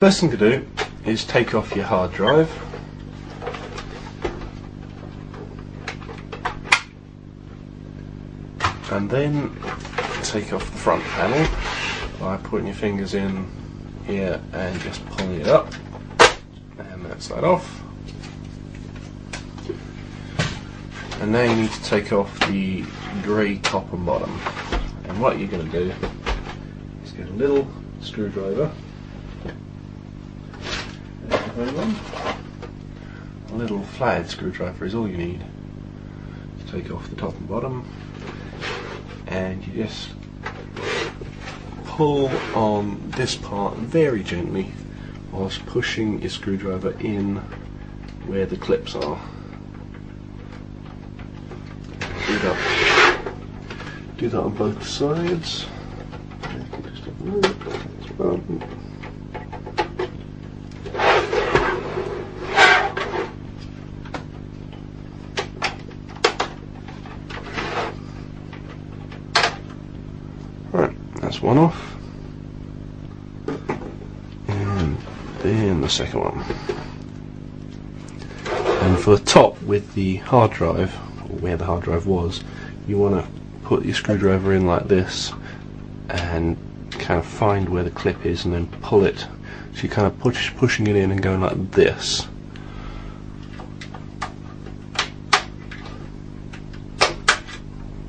First thing to do is take off your hard drive. And then take off the front panel by putting your fingers in here and just pulling it up. And that's that off. And now you need to take off the grey top and bottom. And what you're going to do is get a little screwdriver. A little flathead screwdriver is all you need to take off the top and bottom. And you just pull on this part very gently whilst pushing your screwdriver in where the clips are. Do that on both sides. Just have a look. That's well. Right, that's one off. And then the second one. And for the top with the hard drive, or where the hard drive was, you want to put your screwdriver in like this and kind of find where the clip is and then pull it. So you're kind of pushing it in and going like this.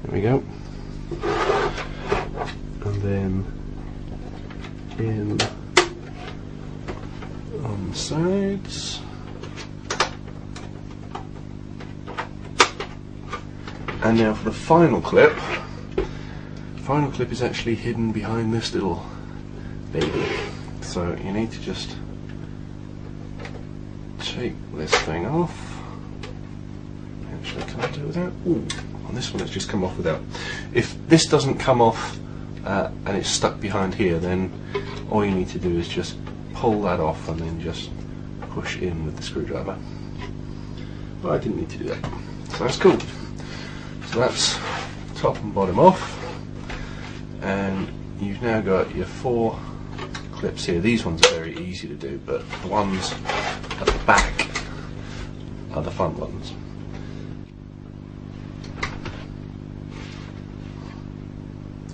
There we go. And then in on the sides. And now for the final clip. The final clip is actually hidden behind this little baby. So you need to just take this thing off. Actually, can I do without? Ooh, on this one it's just come off without. If this doesn't come off and it's stuck behind here, then all you need to do is just pull that off and then just push in with the screwdriver. But I didn't need to do that. So that's cool. So that's top and bottom off, and you've now got your 4 clips here. These ones are very easy to do, but the ones at the back are the fun ones.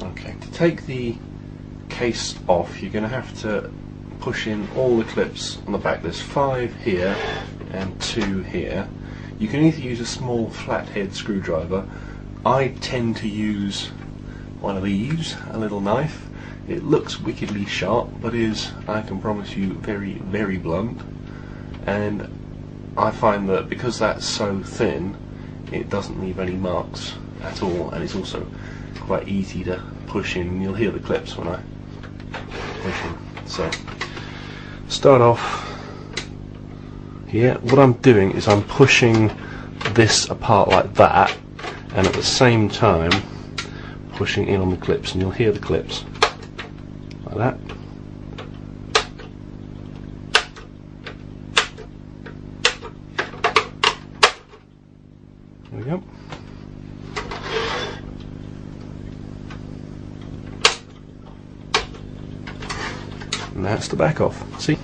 Okay, to take the case off, you're going to have to push in all the clips on the back. There's 5 here and 2 here. You can either use a small flathead screwdriver. I tend to use one of these, a little knife. It looks wickedly sharp, but is, I can promise you, very, very blunt. And I find that because that's so thin, it doesn't leave any marks at all, and it's also quite easy to push in. You'll hear the clips when I push in. So, start off here. What I'm doing is I'm pushing this apart like that, and at the same time pushing in on the clips, and you'll hear the clips like that. There we go. And that's the back off. See?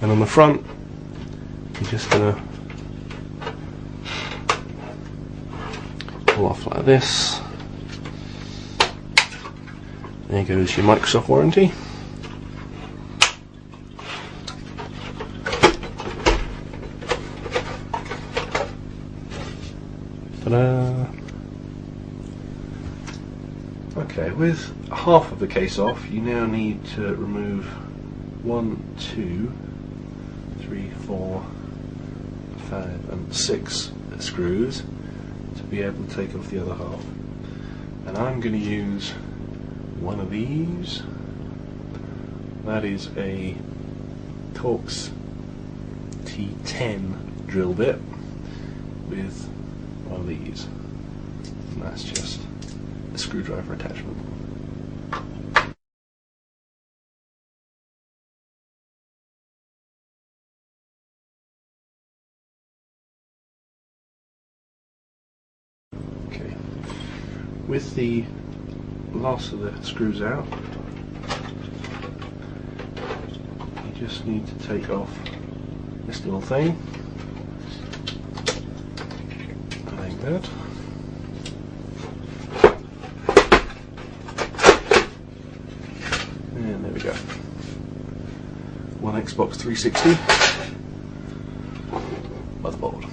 And on the front, you're just gonna pull off like this. There goes your Microsoft warranty. Ta-da! Okay, with half of the case off, you now need to remove 1, 2, 3, 4, 5 and 6 screws to be able to take off the other half. And I'm going to use one of these. That is a Torx T10 drill bit with one of these. And that's just a screwdriver attachment. Okay, with the last of the screws out, you just need to take off this little thing, like that. And there we go. One Xbox 360 motherboard.